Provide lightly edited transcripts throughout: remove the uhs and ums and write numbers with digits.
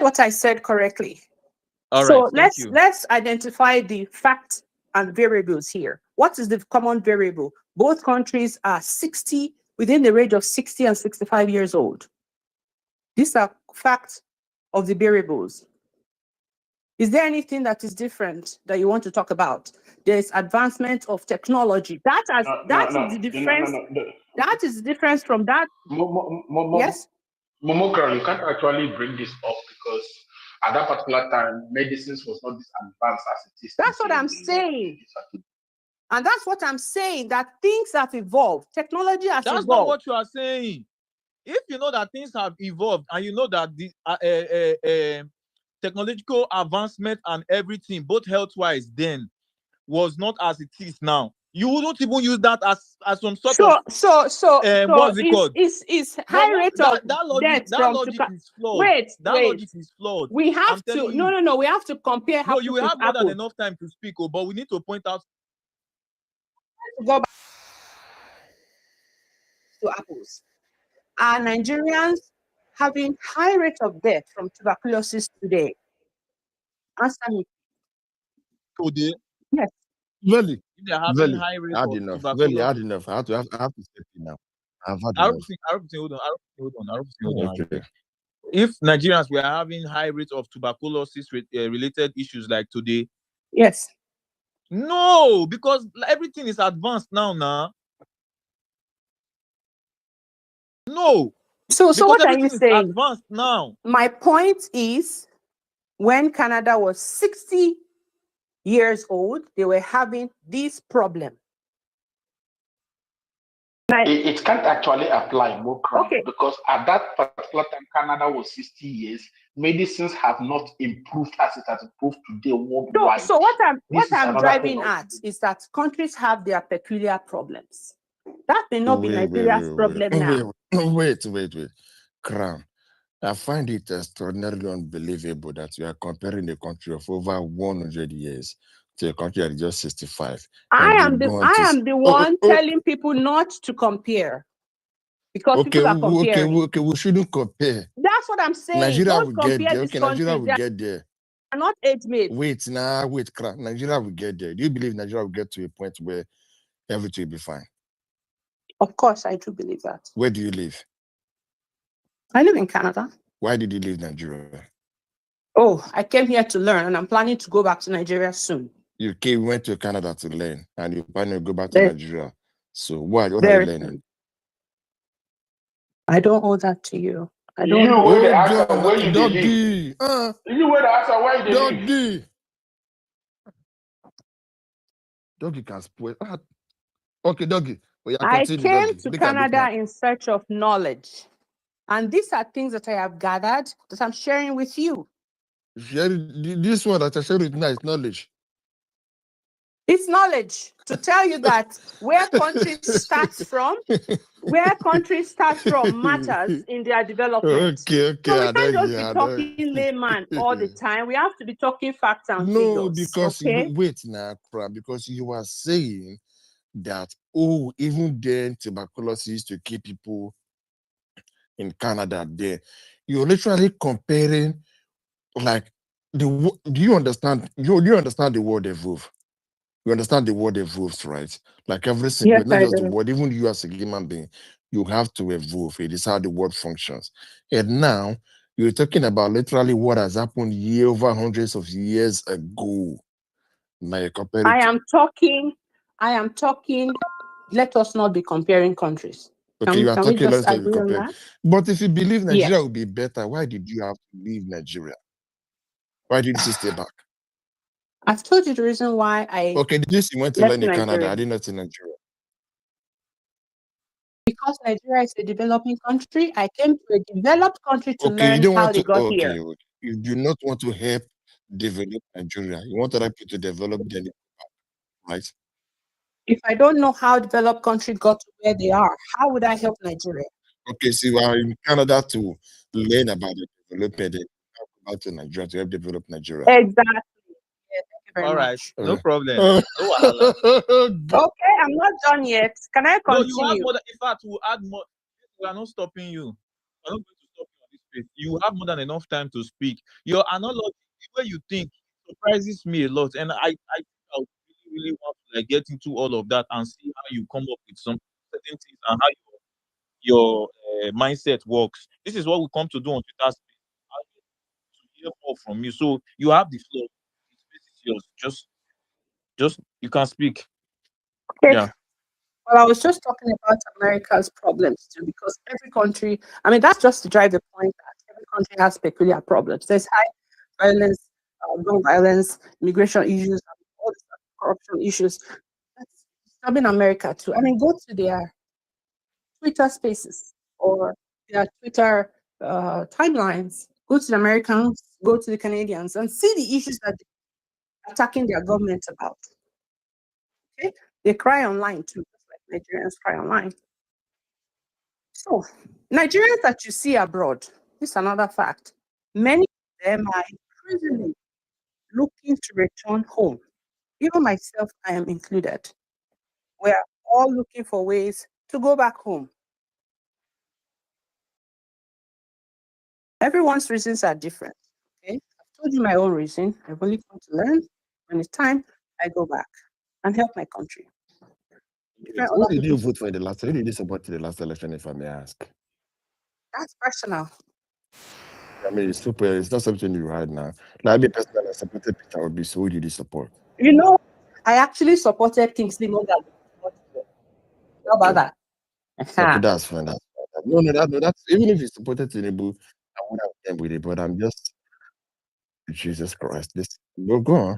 what I said correctly. All right, So thank you. let's identify the facts and variables here. What is the common variable? Both countries are 60, within the range of 60 and 65 years old. These are facts of the variables. Is there anything that is different that you want to talk about? There's advancement of technology. That is the difference. That is the difference from that. Yes. Momokra, you can't actually bring this up because at that particular time, medicines was not this advanced as it is. That's what I'm saying. And that's what I'm saying, that things have evolved. Technology has evolved. That's not what you are saying. If you know that things have evolved and you know that the technological advancement and everything, both health-wise, then was not as it is now, you wouldn't even use that as some sort of what's it called? Is high rate of death from logic is flawed. Wait. Logic is flawed. We have to no. We have to compare. No, you have more than enough time to speak, but we need to point out. Go back to apples. Are Nigerians having high rate of death from tuberculosis today? Answer me. Today? Yes. Really? They're having high rate of tuberculosis. Really, hard enough. I have to step in now. I've had enough. Hold on. Okay. If Nigerians were having high rate of tuberculosis related issues like today, yes. No, because everything is advanced now. No. So what are you saying? Advanced now. My point is, when Canada was 60 years old, they were having this problem. It can't actually apply more okay. Because at that particular time, Canada was 60 years. Medicines have not improved as it has improved today worldwide. So what I'm driving at is that countries have their peculiar problems. That may not be Nigeria's problem now. Wait. Crown. I find it extraordinarily unbelievable that you are comparing a country of over 100 years to a country that is just 65. I am the one telling people not to compare. Because people are comparing. Okay, we shouldn't compare. That's what I'm saying. Nigeria will get there. Okay, Nigeria will get there. Are not age mates. Wait, Nigeria will get there. Do you believe Nigeria will get to a point where everything will be fine? Of course, I do believe that. Where do you live? I live in Canada. Why did you leave Nigeria? Oh, I came here to learn, and I'm planning to go back to Nigeria soon. You went to Canada to learn, and you plan to go back to Nigeria. So what are you learning? I don't owe that to you. I don't know where the answer where you Doggy. You where the answer why you Doggy. Doggy can spoil. Okay, Doggy. I came to Canada in search of knowledge. And these are things that I have gathered that I'm sharing with you. This one that I shared with you is knowledge. It's knowledge to tell you that where countries start from matters in their development. Okay. So we can't just be talking layman all the time. We have to be talking facts and figures. No, because wait now, because you are saying that even then tuberculosis used to kill people in Canada. There, you're literally comparing, like, do you understand? Do you understand the word evolve? You understand the word evolves, right? Like every single, not just the word, even you as a human being, you have to evolve. It is how the word functions. And now you're talking about literally what has happened over hundreds of years ago. Now you're comparing. I am talking. Let us not be comparing countries. Okay, you are talking. Let's not be comparing. But if you believe Nigeria will be better, why did you have to leave Nigeria? Why didn't you stay back? I've told you the reason why I. Okay, you went to learn in Canada. I did not in Nigeria. Because Nigeria is a developing country, I came to a developed country to learn how they got here. You do not want to help develop Nigeria. You want other people to develop them, right? If I don't know how developed countries got to where they are, how would I help Nigeria? Okay, so you are in Canada to learn about the development and talk about Nigeria to help develop Nigeria. Exactly. All right, no problem. Okay, I'm not done yet. Can I continue? No, you have more. In fact, we'll add more. We are not stopping you. I'm not going to stop you on this space. You have more than enough time to speak. Your analogy, the way you think, surprises me a lot, and I really, really want to like get into all of that and see how you come up with some certain things and how your mindset works. This is what we come to do on Twitter space. I want to hear more from you. So you have the floor. The space is yours. Just you can speak. Okay. Yeah. Well, I was just talking about America's problems too, because every country, I mean, that's just to drive the point that every country has peculiar problems. There's high violence, gun violence, immigration issues, and all these corruption issues. That's disturbing America too. I mean, go to their Twitter spaces or their Twitter timelines. Go to the Americans, go to the Canadians, and see the issues that they're attacking their government about. Okay, they cry online too, just like Nigerians cry online. So, Nigerians that you see abroad, this is another fact. Many of them are increasingly looking to return home. Even myself, I am included. We're all looking for ways to go back home. Everyone's reasons are different. Okay, I've told you my own reason. I've only come to learn. When it's time, I go back and help my country. Different Who other did you people, vote for in the last? Who did you support in the last election, if I may ask? that's personal. I mean, it's super. It's not something you hide now. Like me personally, I supported Peter Obi. So who did you support? You know, I actually supported Kingsley more than how about that? Okay, Aha. that's fine. That's fine. No, that's even if you supported Tinubu, I would have done with it. But I'm just Jesus Christ. This go on.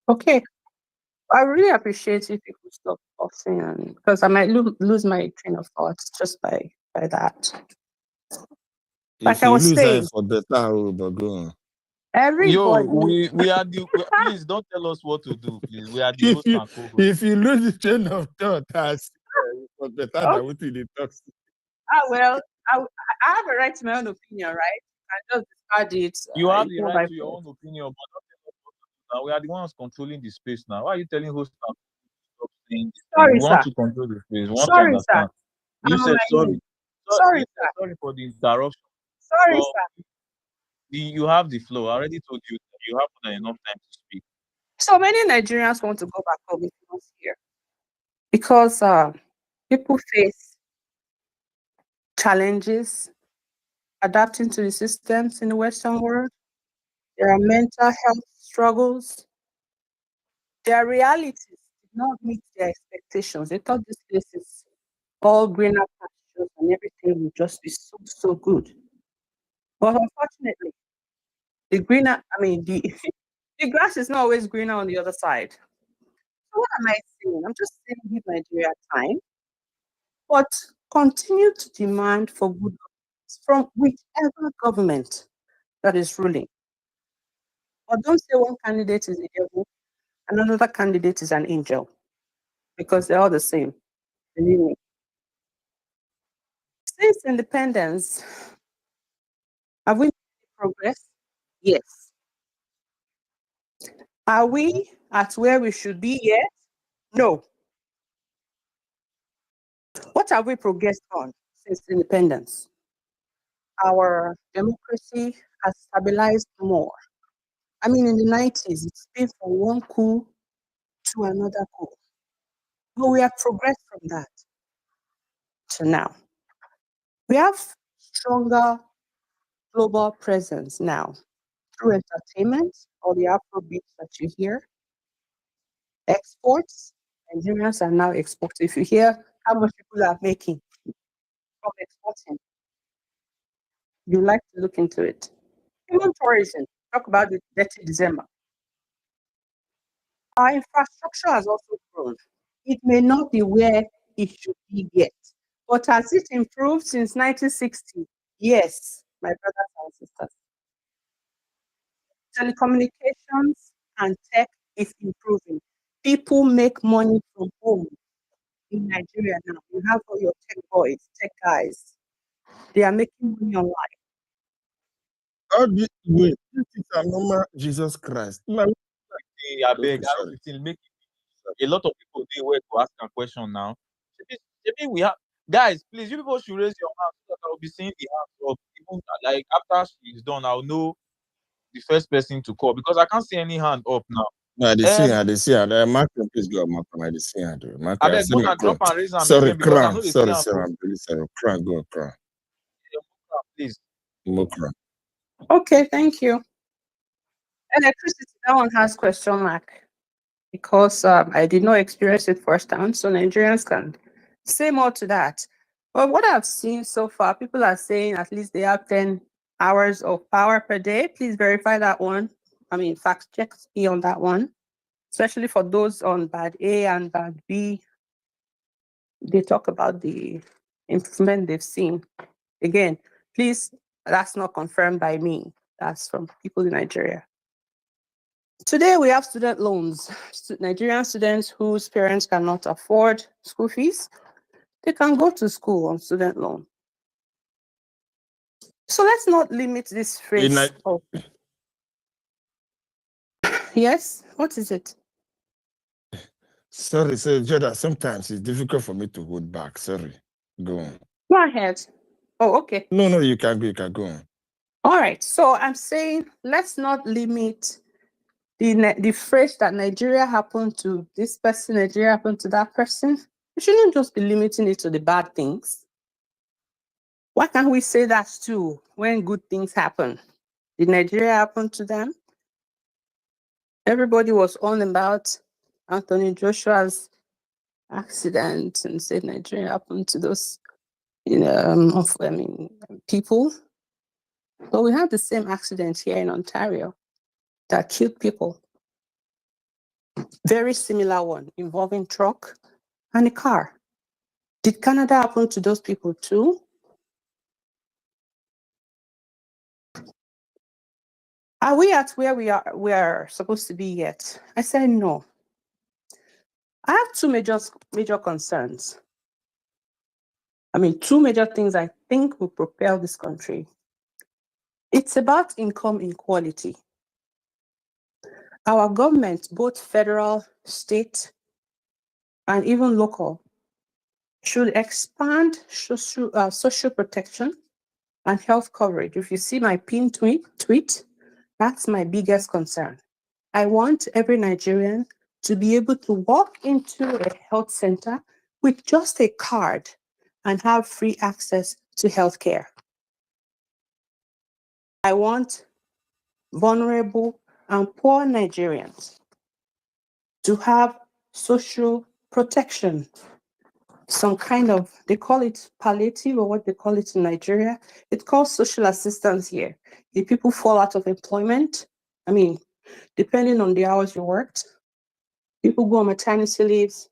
Okay. I really appreciate if people stop fussing, and because I might lose my train of thoughts just by that. Like If I you was lose saying, for better, but go on. Yo, everybody. we are the please don't tell us what to do, please. We are the If host you and co-host. if you lose the train of thought, that's for better Oh, than what you talk. well, I have a right to my own opinion, right? I just discard it. You have the Ignore right my to your fault. own opinion, but don't tell us what to do now. We are the ones controlling the space now. Why are you telling host and co-host to stop saying this thing? Sorry, We want sir. to control the space. We want to Sorry, sir. understand. You I'm on said my sorry. own. Sorry, You said sir. sorry for the interruption. Sorry, But sir. you have the flow. I already told you that you have more than enough time to speak. So many Nigerians want to go back home here because people face challenges adapting to the systems in the Western world. There are mental health struggles. Their realities did not meet their expectations. They thought this place is all greener pastures and everything would just be so good. But unfortunately, the grass is not always greener on the other side. So what am I saying? I'm just saying give Nigeria time, but continue to demand for good governance from whichever government that is ruling. But don't say one candidate is the devil and another candidate is an angel, because they're all the same. Believe me. Since independence, have we made progress? Yes. Are we at where we should be yet? No. What have we progressed on since independence? Our democracy has stabilized more. I mean, in the 90s, it's been from one coup to another coup. But we have progressed from that to now. We have stronger global presence now through entertainment, all the Afrobeats that you hear, exports. Nigerians are now exporting. If you hear how much people are making from exporting, you like to look into it. Even tourism, talk about the dirty December. Our infrastructure has also grown. It may not be where it should be yet, but has it improved since 1960? Yes, my brothers and sisters. Telecommunications and tech is improving. People make money from home in Nigeria now. You have all your tech boys, tech guys. They are making money online. How do you wait? This is a normal Jesus Christ. No, Hey, I beg, okay, I sorry. don't make a lot of people they were to ask a question now. Maybe we have Guys, please, you people should raise your hand so that I'll be seeing the hands up. Even like after she's done, I'll know the first person to call because I can't see any hand up now. No, they see her, they see her. Malcolm, please go, Malcolm. I see her. Malcolm, I I beg, see go my and drop crown. and raise hand Sorry, again because I crown. know they see Sorry, hand sir. up. I'm really sorry. Crown, go, crown. Please. More crown. Okay, thank you. Electricity, that one has question mark because I did not experience it firsthand, so Nigerians can say more to that. But what I've seen so far, people are saying at least they have 10 hours of power per day. Please verify that one. I mean, fact check me on that one, especially for those on band A and band B. They talk about the improvement they've seen. Again, please, that's not confirmed by me. That's from people in Nigeria. Today, we have student loans. Nigerian students whose parents cannot afford school fees, they can go to school on student loan. So let's not limit this phrase. Yes, what is it? Sorry, sir, Jordan, sometimes it's difficult for me to hold back. Sorry. Go on. Go ahead. Oh, okay. No, you can go on. All right. So I'm saying let's not limit the phrase that Nigeria happened to this person, Nigeria happened to that person. We shouldn't just be limiting it to the bad things. Why can't we say that too when good things happen? Did Nigeria happen to them? Everybody was on about Anthony Joshua's accident and said Nigeria happened to those, people. But we have the same accident here in Ontario that killed people. Very similar one involving truck and a car. Did Canada happen to those people too? Are we at where we are supposed to be yet? I said no. I have two major concerns. Two major things I think will propel this country. It's about income inequality. Our government, both federal, state, and even local, should expand social protection and health coverage. If you see my pinned tweet, that's my biggest concern. I want every Nigerian to be able to walk into a health center with just a card and have free access to healthcare. I want vulnerable and poor Nigerians to have social protection, some kind of, they call it palliative or what they call it in Nigeria. It's called social assistance here. If people fall out of employment, depending on the hours you worked, people go on maternity leaves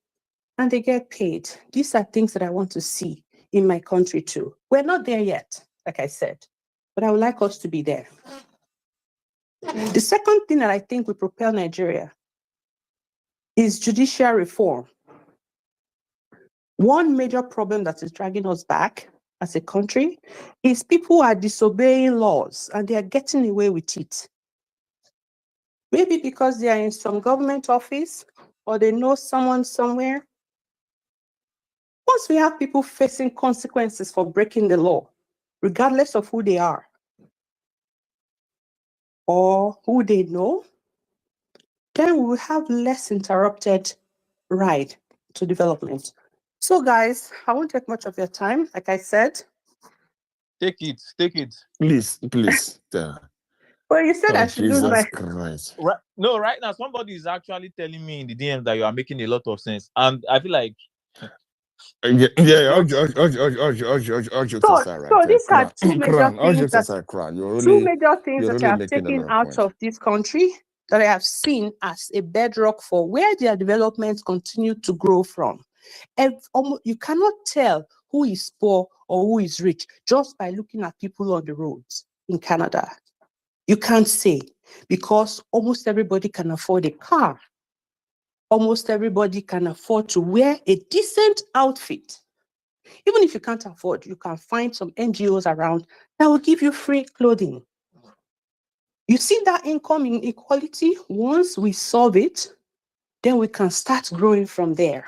and they get paid. These are things that I want to see in my country too. We're not there yet, like I said, but I would like us to be there. The second thing that I think will propel Nigeria is judicial reform. One major problem that is dragging us back as a country is people are disobeying laws and they are getting away with it. Maybe because they are in some government office or they know someone somewhere. Once we have people facing consequences for breaking the law, regardless of who they are or who they know, then we will have less interrupted ride to development. So guys, I won't take much of your time. Like I said, Take it. Please. Well, you said I should do Jesus my. Christ. Right now, somebody is actually telling me in the DM that you are making a lot of sense, and I feel like All jokes aside, right? So these are two major All things jokes that aside, Crown. two major things you're that I really have making a taken lot of out points. of this country that I have seen as a bedrock for where their developments continue to grow from. You cannot tell who is poor or who is rich just by looking at people on the roads in Canada. You can't say because almost everybody can afford a car. Almost everybody can afford to wear a decent outfit. Even if you can't afford, you can find some NGOs around that will give you free clothing. You see that income inequality, once we solve it, then we can start growing from there.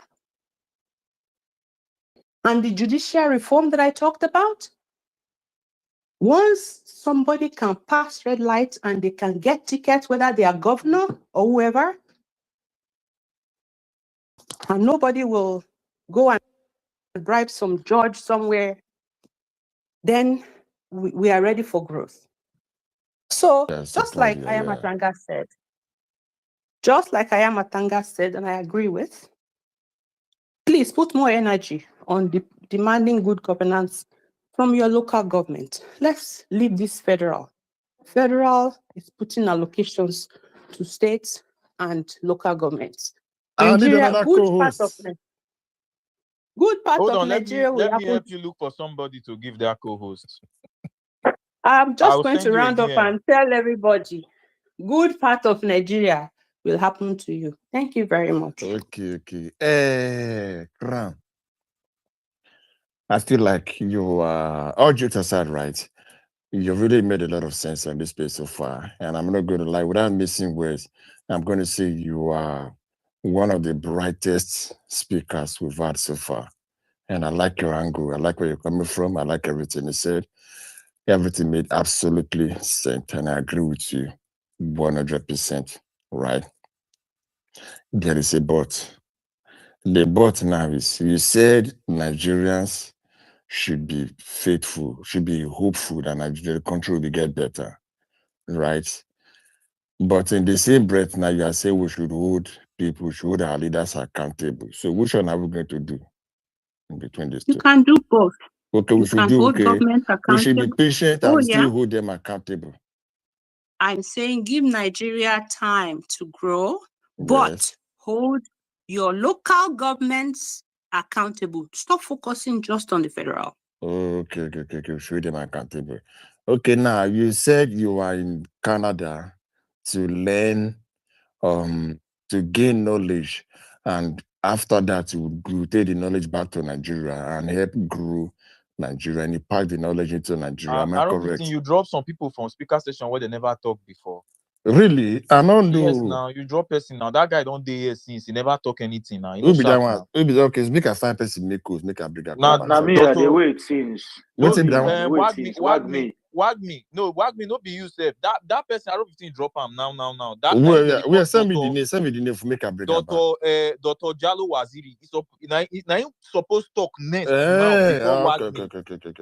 And the judicial reform that I talked about, once somebody can pass red lights and they can get tickets, whether they are governor or whoever, and nobody will go and bribe some judge somewhere, then we are ready for growth. So Yes, just totally, like yeah, yeah. Ayamatanga said, just like Ayamatanga said, and I agree with, please put more energy on demanding good governance from your local government. Let's leave this federal. Federal is putting allocations to states and local governments. I need Nigeria, another co-host. good part Hold of on, Nigeria will let me happen. help you look for somebody to give their co-host. I'm just I'll going to send you a round up DM. and tell everybody, good part of Nigeria will happen to you. Thank you very much. Okay. Crown. I feel like you are, all jokes aside, right? You've really made a lot of sense on this space so far. And I'm not going to lie, without missing words, I'm going to say you are one of the brightest speakers we've had so far. And I like your angle. I like where you're coming from. I like everything you said. Everything made absolutely sense. And I agree with you 100%. Right? There is a but. The but now is you said Nigerians should be faithful, should be hopeful that the country will get better, right? But in the same breath, now you are saying we should hold people, we should hold our leaders accountable. So which one are we going to do in between these You two? can do both. Okay, we You should can do hold okay. government We should be accountable. patient Oh, and yeah. still hold them accountable. I'm saying give Nigeria time to grow, Yes. but hold your local governments accountable. Stop focusing just on the federal. Okay. We should hold them accountable. Okay, now you said you are in Canada to learn to gain knowledge, and after that you would take the knowledge back to Nigeria and help grow Nigeria and impact the knowledge into Nigeria. Am I I don't think correct? you drop some people from speaker station where they never talked before. Really? I don't know. Yes, now you drop person now. That guy don't dey here since he never talk anything now. You Who know, be that sharp one? now. Who be that? Okay, make a fine person, make course, make a bigger Now, come back. Na So me talk. I dey Doctor, wait since. What's No it be that you, one? I dey wait wag since. me. No, wag me. No be you, sef. That person, I don't think drop him now. That We time are, they we are call send me the name, send me the name for make a bigger back. Dr. Jalo Waziri. Now you supposed talk next now before wag me.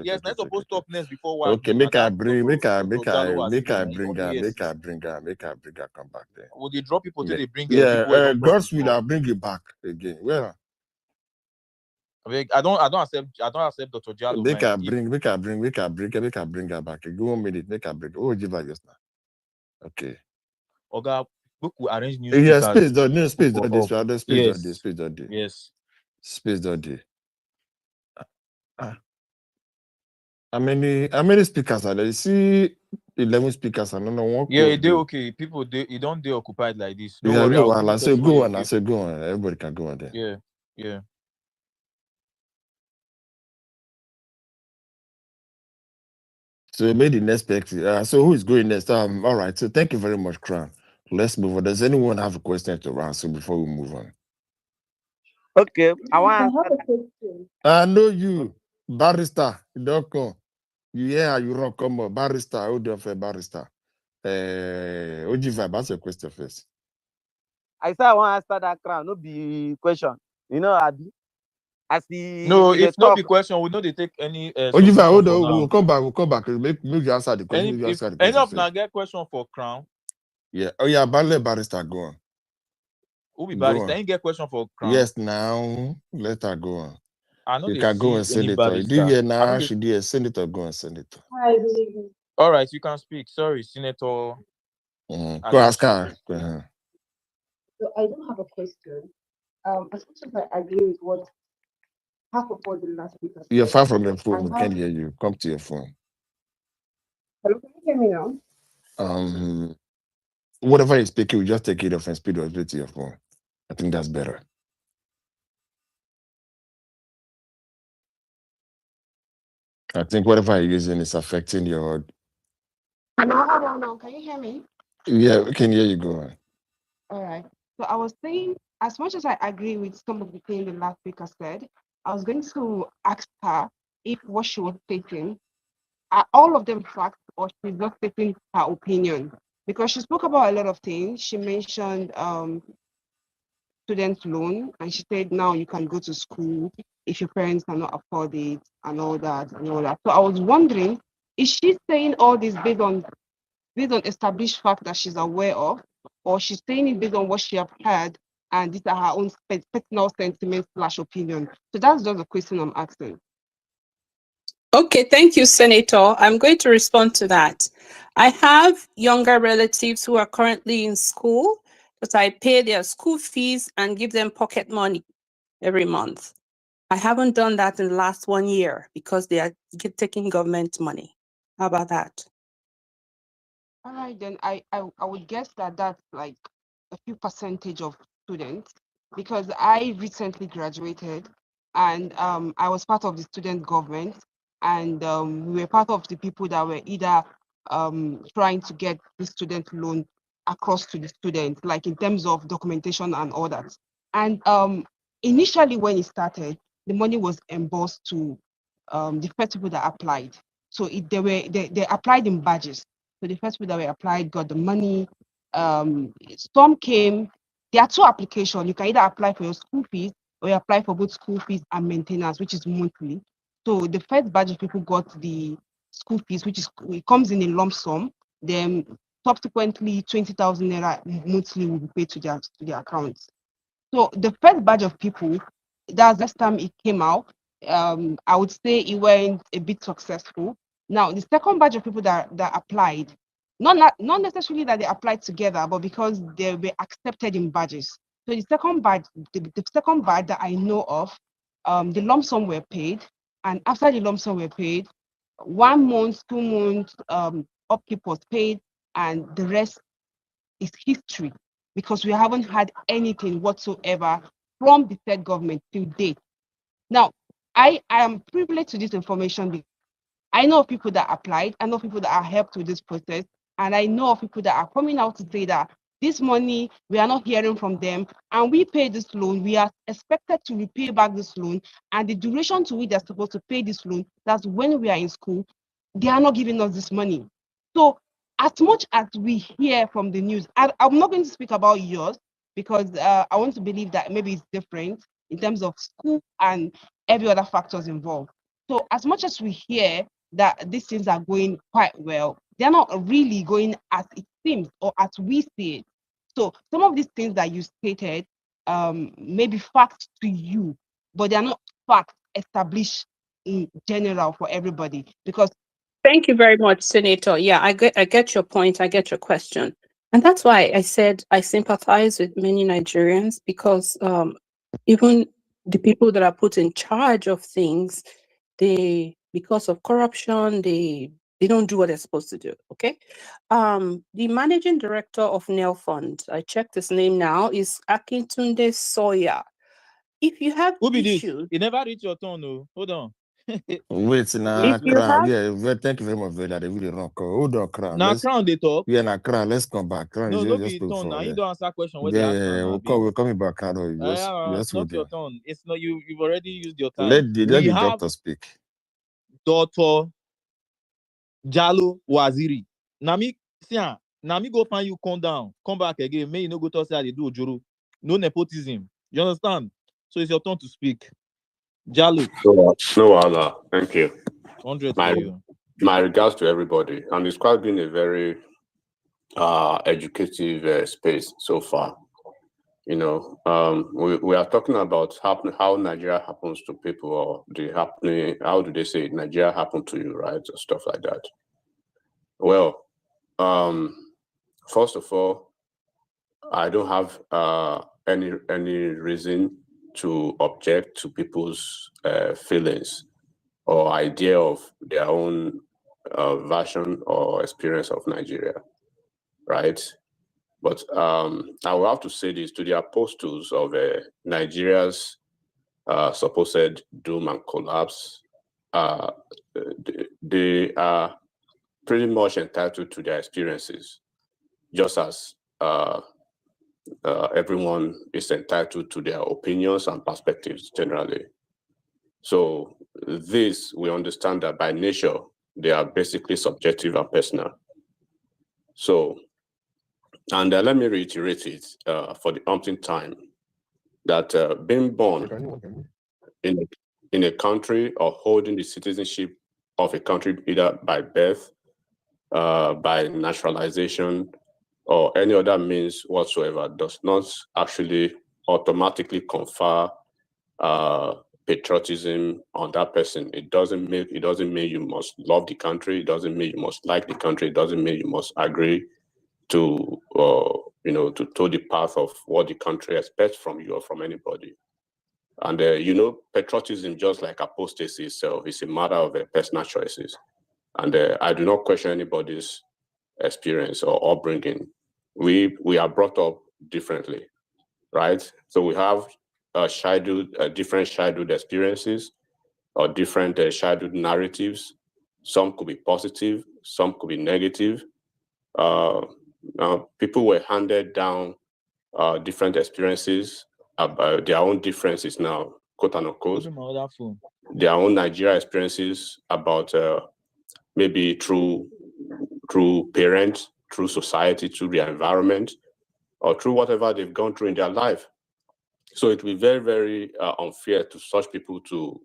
Yes, now supposed talk next before wag Okay, me. make Now I that bring, make I Jalo bring Waziri. her, Yes. make I bring her come back there. Will they drop people till they bring Yeah, people who don't talk God's will, before? I'll bring you back again. Well, I don't accept Dr. Jalo, make man. I bring her back. Give 1 minute, make I bring. Oh, give her just now. Okay. Oga, we could arrange new Yeah, speakers. space dot no space dot this, Yes. space dot day. Yes. Space dot day. How many speakers are there? You see 11 speakers and no one Yeah, code. they okay. People you don't they occupied like this. Don't Yeah, worry, no, I'll I give say person go where on, you I give. say go on. Everybody can go on there. Yeah. So maybe the next speaker. So who is going next? All right. So thank you very much, Crown. Let's move on. Does anyone have a question to answer before we move on? Okay, I I want have to a question. I know you, barrister. You don't come. You hear you run come up. Barrister, hold on for barrister. Ojiva, ask your question first. I say I want to answer that crown. No be question. You know, Abi. As the No, in the if not talk, be question, we know they take any Ojiva, submission hold for on. now. We'll come back. Make you answer the question. Make you If answer the any question of now first. get question for Crown, Yeah. Oh yeah, barrister, go on. who be Go barrister? on. Ain't get question for Crown. Yes, now let her go on. I know You they can go see and any send it. Do barrister. you hear I now? know they... Should be a senator go and send it. Hi, good evening. All right, you can speak. Sorry, Senator. Go ask her. So I do have a question. As much as I agree with what half of what the last speaker You're said, far from your phone. I We have. can't hear you. Come to your phone. Hello, can you hear me now? Whatever you speak, you just take it off and speed it to your phone. I think that's better. I think whatever you're using is affecting your. No. Can you hear me? Yeah, we can hear you go on. All right. So I was saying, as much as I agree with some of the things the last speaker said, I was going to ask her if what she was stating are all of them facts or she's just stating her opinion. Because she spoke about a lot of things. She mentioned student loan, and she said now you can go to school if your parents cannot afford it and all that and all that. So I was wondering, is she saying all this based on established fact that she's aware of, or she's saying it based on what she have heard, and these are her own personal sentiments / opinion? So that's just the question I'm asking. Okay, thank you, Senator. I'm going to respond to that. I have younger relatives who are currently in school, but I pay their school fees and give them pocket money every month. I haven't done that in the last 1 year because they are taking government money. How about that? All right, then I would guess that that's like a few percentage of students, because I recently graduated, and I was part of the student government, and we were part of the people that were either trying to get the student loan across to the students, like in terms of documentation and all that. And initially when it started, the money was embossed to the first people that applied. So they applied in batches. So the first people that were applied got the money. Some came. There are two applications. You can either apply for your school fees or you apply for both school fees and maintenance, which is monthly. So the first batch of people got the school fees, which is it comes in a lump sum. Then subsequently 20,000 naira monthly will be paid to their accounts. So the first batch of people, that's the time it came out. I would say it went a bit successful. Now the second batch of people that applied, not necessarily that they applied together, but because they were accepted in batches. So the second batch that I know of, the lump sum were paid, and after the lump sum were paid, 1 month, 2 months, upkeep was paid, and the rest is history, because we haven't had anything whatsoever from the said government till date. Now, I am privileged to this information. I know of people that applied, I know people that are helped with this process, and I know of people that are coming out to say that this money, we are not hearing from them, and we pay this loan, we are expected to repay back this loan, and the duration to which they're supposed to pay this loan, that's when we are in school, they are not giving us this money. So as much as we hear from the news, I'm not going to speak about yours, because I want to believe that maybe it's different in terms of school and every other factors involved. So as much as we hear that these things are going quite well, they're not really going as it seems or as we see it. So some of these things that you stated may be facts to you, but they're not facts established in general for everybody. Because Thank you very much, Senator. Yeah, I get your point. I get your question. And that's why I said I sympathize with many Nigerians, because even the people that are put in charge of things, because of corruption, they don't do what they're supposed to do. Okay. The managing director of Nel Fund, I checked his name now, is Akintunde Soya. If you have Who be this? issues, You never reach your turn, no. Hold on. Wait, if now, you Crown. have Yeah, thank you very much for that. They really wrong call. Hold on, Crown. Now crown they talk. Yeah, now, Crown. Let's come back. Crown, No, you no just be spoke turn. for Now you yeah. don't answer question where they Yeah, ask yeah, now. yeah. Now, We're coming back, Crown. Just not hold your on. turn. It's not you. You've already used your time. Let We the have doctor speak. Dr. Jalo Waziri. Nami, see, Nami go find you, come down, come back again. May you no go to say they do Ojoro. No nepotism. You understand? So it's your turn to speak. Jalo, No, Allah. Thank you. 100 My for you. my regards to everybody, and it's quite been a very educative space so far. You know, we are talking about how Nigeria happens to people, or the happening. How do they say it? Nigeria happened to you, right, or stuff like that. Well, first of all, I don't have any reason to object to people's feelings or idea of their own version or experience of Nigeria, right? But I will have to say this to the apostles of Nigeria's supposed doom and collapse. They are pretty much entitled to their experiences, just as everyone is entitled to their opinions and perspectives generally. So this, we understand that by nature, they are basically subjective and personal. So, and let me reiterate it for the umpteenth time, that being born in a country or holding the citizenship of a country either by birth, by naturalization, or any other means whatsoever does not actually automatically confer patriotism on that person. It doesn't mean you must love the country. It doesn't mean you must like the country. It doesn't mean you must agree to to toe the path of what the country expects from you or from anybody. And patriotism, just like apostasy itself, is a matter of personal choices. And I do not question anybody's experience or upbringing. We are brought up differently, right? So we have different childhood experiences or different childhood narratives. Some could be positive, some could be negative. Now, people were handed down different experiences about their own differences now, quote unquote, their own Nigeria experiences about maybe through parents, through society, through their environment, or through whatever they've gone through in their life. So it will be very, very unfair to such people to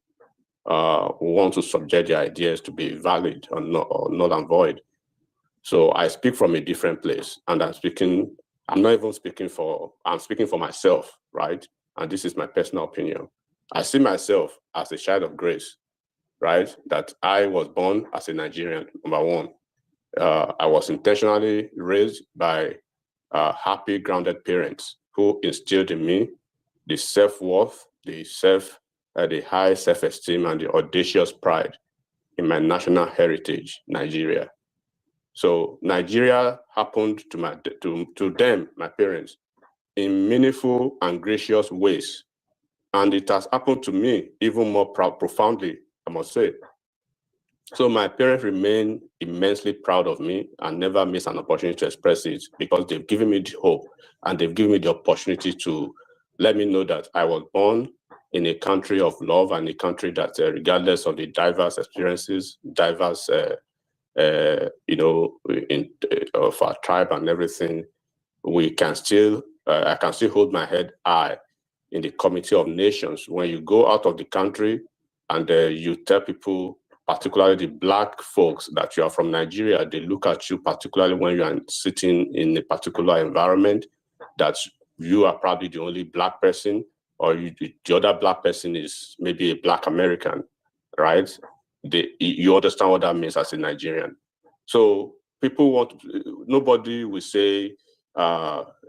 want to subject their ideas to be valid or null and void. So I speak from a different place, and I'm speaking for myself, right? And this is my personal opinion. I see myself as a child of grace, right? That I was born as a Nigerian, number one. I was intentionally raised by happy, grounded parents who instilled in me the self-worth, the high self-esteem, and the audacious pride in my national heritage, Nigeria. So Nigeria happened to them, my parents, in meaningful and gracious ways. And it has happened to me even more profoundly, I must say. So my parents remain immensely proud of me and never miss an opportunity to express it, because they've given me the hope and they've given me the opportunity to let me know that I was born in a country of love and a country that, regardless of the diverse experiences, diverse of our tribe and everything, we can still, I can still hold my head high in the community of nations. When you go out of the country and you tell people, particularly the Black folks, that you are from Nigeria, they look at you, particularly when you are sitting in a particular environment, that you are probably the only Black person, or the other Black person is maybe a Black American, right? You understand what that means as a Nigerian. So nobody will say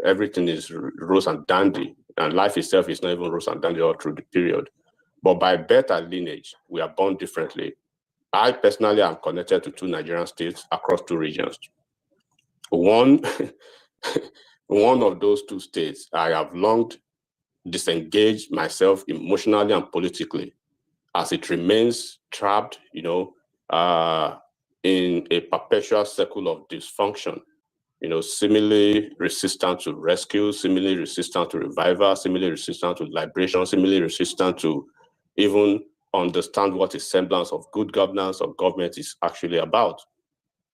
everything is rose and dandy, and life itself is not even rose and dandy all through the period. But by birth and lineage, we are born differently. I personally am connected to 2 Nigerian states across 2 regions. One of those 2 states, I have long disengaged myself emotionally and politically, as it remains trapped, in a perpetual circle of dysfunction, similarly resistant to rescue, similarly resistant to revival, similarly resistant to liberation, similarly resistant to even understand what a semblance of good governance or government is actually about.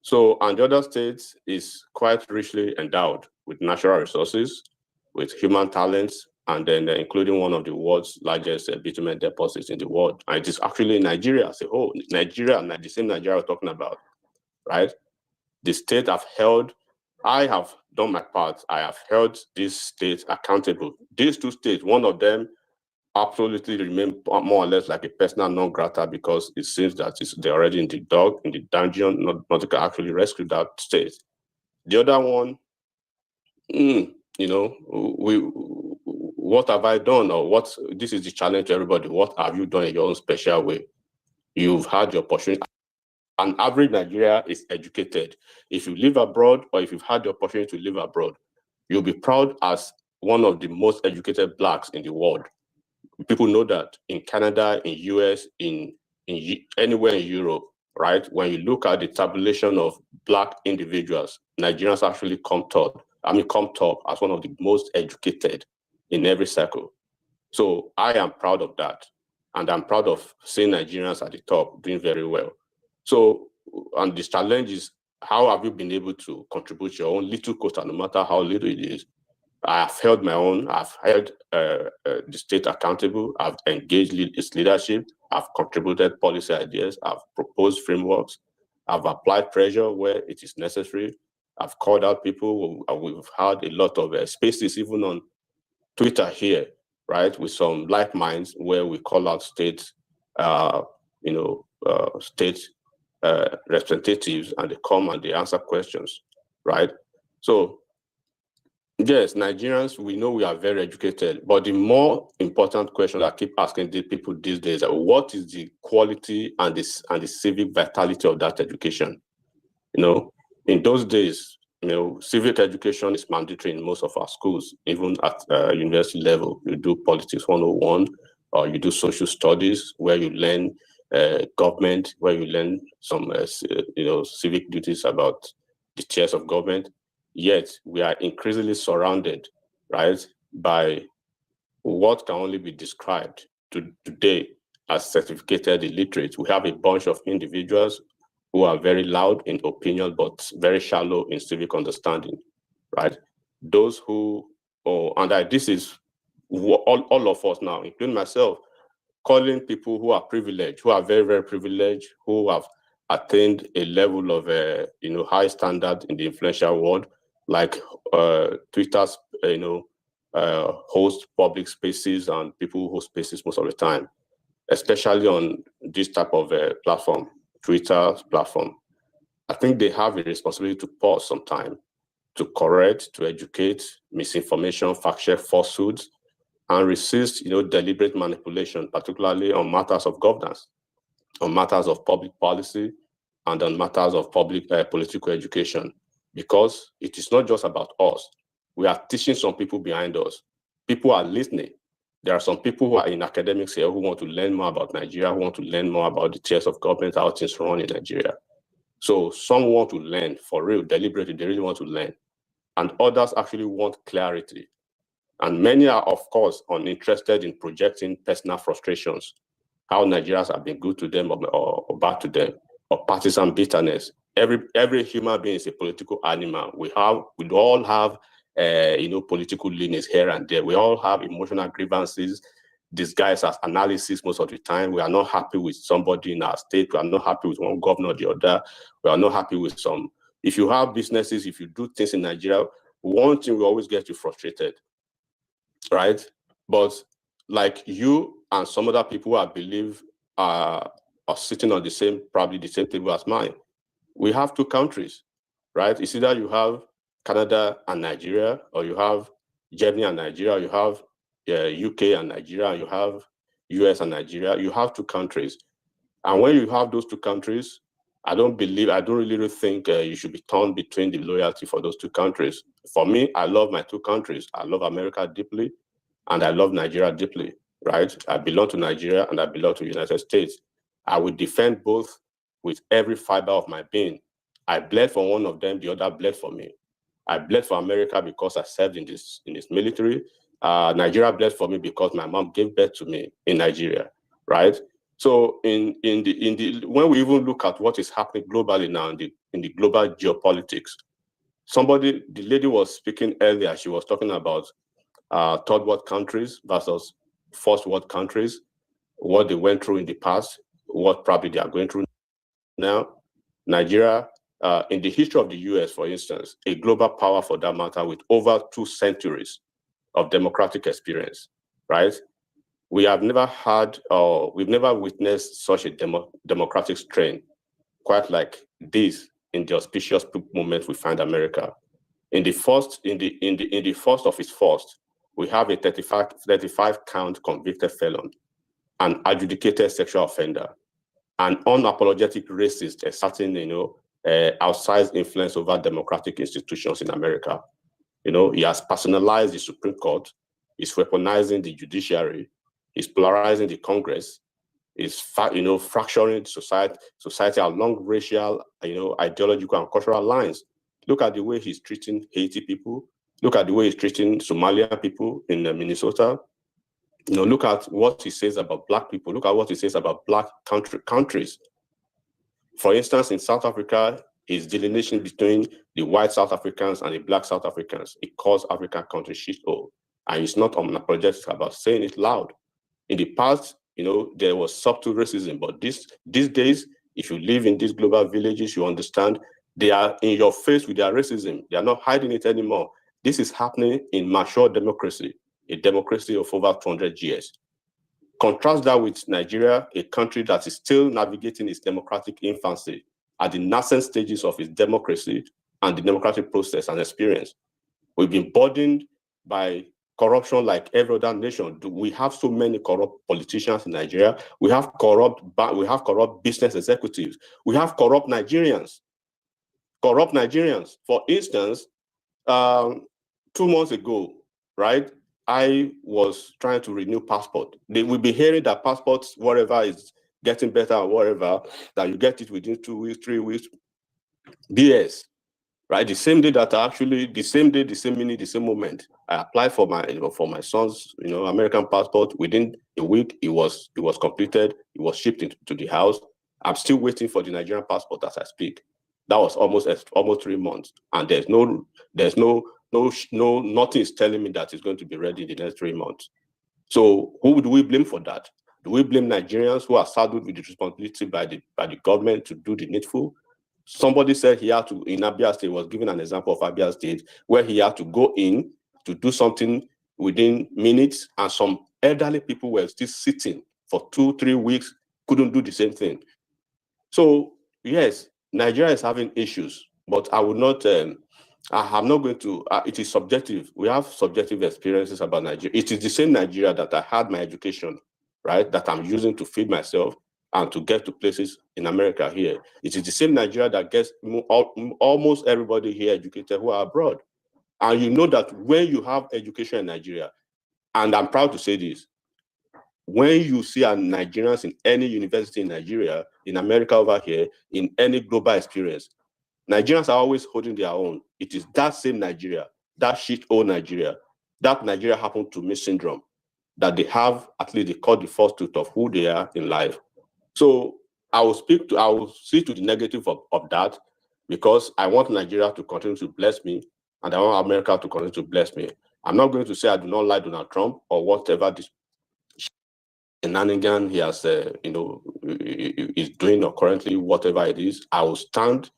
So, and the other state is quite richly endowed with natural resources, with human talents, and then including one of the world's largest bitumen deposits in the world. And it is actually Nigeria as a whole. Nigeria, the same Nigeria we're talking about, right? The state I have done my part. I have held these states accountable. These 2 states, one of them absolutely remain more or less like a personal non grata, because it seems that they're already in the dungeon, not to actually rescue that state. The other one, what have I done, or this is the challenge to everybody. What have you done in your own special way? You've had the opportunity. An average Nigeria is educated. If you live abroad, or if you've had the opportunity to live abroad, you'll be proud as one of the most educated Blacks in the world. People know that in Canada, in US, in anywhere in Europe, right? When you look at the tabulation of Black individuals, Nigerians actually come top as one of the most educated in every circle. So I am proud of that. And I'm proud of seeing Nigerians at the top doing very well. So, and this challenge is, how have you been able to contribute your own little quota, no matter how little it is? I've held my own. I've held the state accountable. I've engaged its leadership. I've contributed policy ideas. I've proposed frameworks. I've applied pressure where it is necessary. I've called out people. We've had a lot of spaces, even on Twitter here, right, with some like minds where we call out state, state representatives, and they come and they answer questions, right? So yes, Nigerians, we know we are very educated, but the more important question I keep asking the people these days are, what is the quality and the civic vitality of that education? In those days, civic education is mandatory in most of our schools, even at university level. You do politics 101, or you do social studies, where you learn government, where you learn some civic duties about the chairs of government. Yet we are increasingly surrounded, right, by what can only be described today as certificated illiterate. We have a bunch of individuals who are very loud in opinion, but very shallow in civic understanding, right? Those who, this is all of us now, including myself, calling people who are privileged, who are very, very privileged, who have attained a level of high standard in the influential world, like Twitter's, host public spaces, and people who host spaces most of the time, especially on this type of platform, Twitter's platform. I think they have a responsibility to pause some time, to correct, to educate, misinformation, fact check, falsehoods, and resist, deliberate manipulation, particularly on matters of governance, on matters of public policy, and on matters of public political education. Because it is not just about us. We are teaching some people behind us. People are listening. There are some people who are in academics here who want to learn more about Nigeria, who want to learn more about the chairs of government, how things run in Nigeria. So some want to learn for real, deliberately, they really want to learn. And others actually want clarity. And many are, of course, uninterested in projecting personal frustrations, how Nigerians have been good to them or bad to them, or partisan bitterness. Every human being is a political animal. We all have political leanings here and there. We all have emotional grievances disguised as analysis most of the time. We are not happy with somebody in our state. We are not happy with one governor or the other. We are not happy with some. If you have businesses, if you do things in Nigeria, one thing will always get you frustrated, right? But like you and some other people who I believe are sitting on probably the same table as mine, we have two countries, right? It's either you have Canada and Nigeria, or you have Germany and Nigeria, or you have UK and Nigeria, and you have US and Nigeria. You have two countries. And when you have those two countries, I don't really think you should be torn between the loyalty for those two countries. For me, I love my two countries. I love America deeply, and I love Nigeria deeply, right? I belong to Nigeria and I belong to the United States. I will defend both with every fiber of my being. I bled for one of them, the other bled for me. I bled for America because I served in this military. Nigeria bled for me because my mom gave birth to me in Nigeria, right? So when we even look at what is happening globally now in the global geopolitics, the lady was speaking earlier, she was talking about third world countries versus first world countries, what they went through in the past, what probably they are going through now. Nigeria, in the history of the US, for instance, a global power for that matter, with over 2 centuries of democratic experience, right? We have never we've never witnessed such a democratic strain quite like this in the auspicious moment we find America. In the first of its first, we have a 35 count convicted felon, an adjudicated sexual offender, an unapologetic racist exerting, outsized influence over democratic institutions in America. He has personalized the Supreme Court, he's weaponizing the judiciary, he's polarizing the Congress, he's fracturing society along racial, ideological and cultural lines. Look at the way he's treating Haiti people. Look at the way he's treating Somalian people in Minnesota. Look at what he says about Black people. Look at what he says about Black countries. For instance, in South Africa, his delineation between the white South Africans and the Black South Africans, it calls African countries shithole. And he's not unapologetic about saying it loud. In the past, there was subtle racism, but these days, if you live in these global villages, you understand they are in your face with their racism. They are not hiding it anymore. This is happening in mature democracy, a democracy of over 200 years. Contrast that with Nigeria, a country that is still navigating its democratic infancy at the nascent stages of its democracy and the democratic process and experience. We've been burdened by corruption like every other nation. We have so many corrupt politicians in Nigeria. We have corrupt business executives. We have corrupt Nigerians. For instance, 2 months ago, right, I was trying to renew passport. We'll be hearing that passports, whatever, is getting better or whatever, that you get it within 2 weeks, 3 weeks. BS, right? The same day, the same minute, the same moment, I applied for my son's, American passport. Within a week, it was completed. It was shipped into the house. I'm still waiting for the Nigerian passport as I speak. That was almost 3 months, and nothing is telling me that it's going to be ready in the next 3 months. So who do we blame for that? Do we blame Nigerians who are saddled with the responsibility by the government to do the needful? Somebody said he had to, in Abia State, was giving an example of Abia State, where he had to go in to do something within minutes, and some elderly people were still sitting for 2-3 weeks, couldn't do the same thing. So yes, Nigeria is having issues, but I would not, I'm not going to, it is subjective. We have subjective experiences about Nigeria. It is the same Nigeria that I had my education, right, that I'm using to feed myself and to get to places in America here. It is the same Nigeria that gets almost everybody here educated who are abroad. And you know that when you have education in Nigeria, and I'm proud to say this, when you see Nigerians in any university in Nigeria, in America over here, in any global experience, Nigerians are always holding their own. It is that same Nigeria, that shit-hole Nigeria, that Nigeria happened to me syndrome, that they have, at least they call the first truth of who they are in life. So I will see to the negative of that, because I want Nigeria to continue to bless me, and I want America to continue to bless me. I'm not going to say I do not like Donald Trump or whatever this shenanigan he has, is doing, or currently whatever it is. I will stand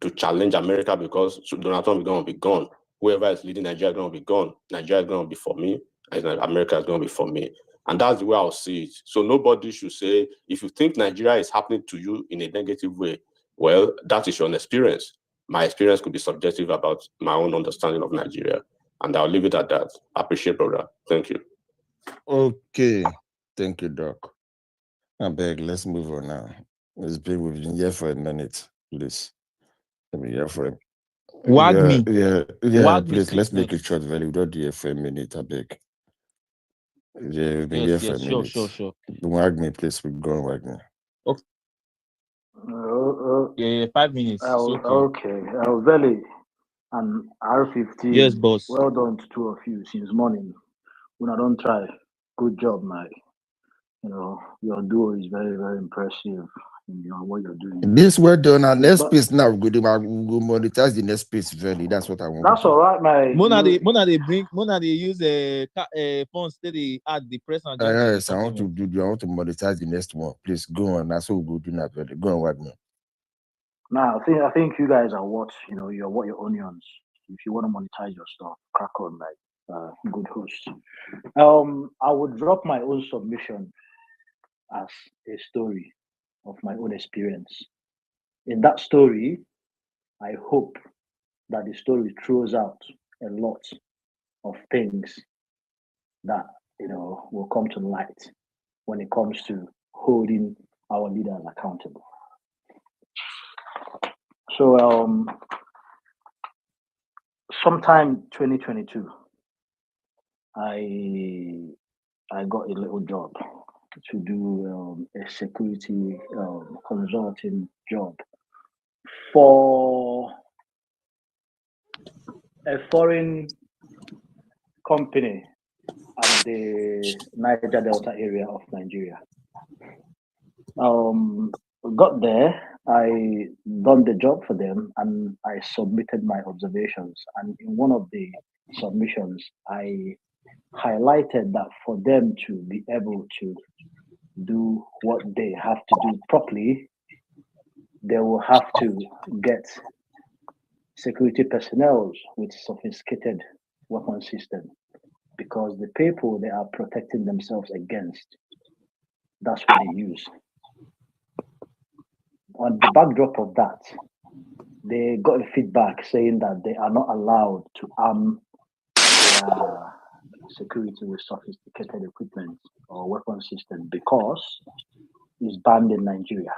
to challenge America, because Donald Trump is going to be gone. Whoever is leading Nigeria is going to be gone. Nigeria is going to be for me, and America is going to be for me. And that's the way I'll see it. So nobody should say, if you think Nigeria is happening to you in a negative way, well, that is your experience. My experience could be subjective about my own understanding of Nigeria. And I'll leave it at that. I appreciate, brother. Thank you. Okay. Thank you, Doc. I beg, let's move on now. It's been, we've been here for a minute, please. Let me hear for him. Wag me. Yeah, Wag me, please, let's make next. it short, very. We don't do it for a minute, I beg. Yeah, we've been here for a minute. Sure. Wag me, please. We're going wag me. Okay. Yeah, 5 minutes. Okay. Veli and R15. Yes, boss. Well done to two of you since morning. When I don't try, good job, mate. Your duo is very, very impressive. What you're doing. This well done. Our next piece now, we'll monetize the next piece, Veli. That's what I want. That's all right, mate. Mona they use funds to the add the press and yes, I want to monetize the next one. Please go on. That's what we'll do now, Veli. Go on, wag me. Now, I think you guys are what you're what your onions. If you want to monetize your stuff, crack on, mate. Good host. I would drop my own submission as a story of my own experience. In that story, I hope that the story throws out a lot of things that will come to light when it comes to holding our leaders accountable. So sometime 2022, I got a little job to do a security consulting job for a foreign company at the Niger Delta area of Nigeria. Got there, I done the job for them, and I submitted my observations. And in one of the submissions, I highlighted that for them to be able to do what they have to do properly, they will have to get security personnel with sophisticated weapon system, because the people they are protecting themselves against, that's what they use. On the backdrop of that, they got a feedback saying that they are not allowed to arm their security with sophisticated equipment or weapon system because it's banned in Nigeria.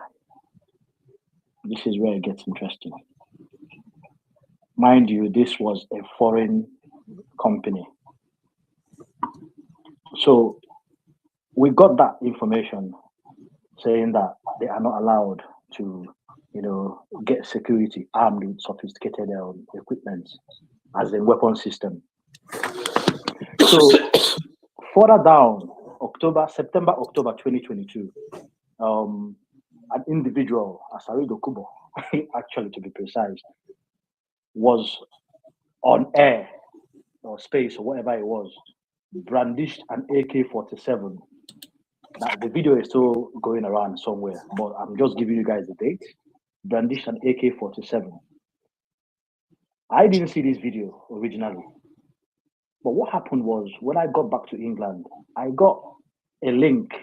This is where it gets interesting. Mind you, this was a foreign company. So we got that information saying that they are not allowed to, get security armed with sophisticated equipment as a weapon system. So further down, September, October 2022, an individual, Asari Dokubo, actually to be precise, was on air or space or whatever it was, brandished an AK-47. Now, the video is still going around somewhere, but I'm just giving you guys the date. Brandished an AK-47. I didn't see this video originally. But what happened was, when I got back to England, I got a link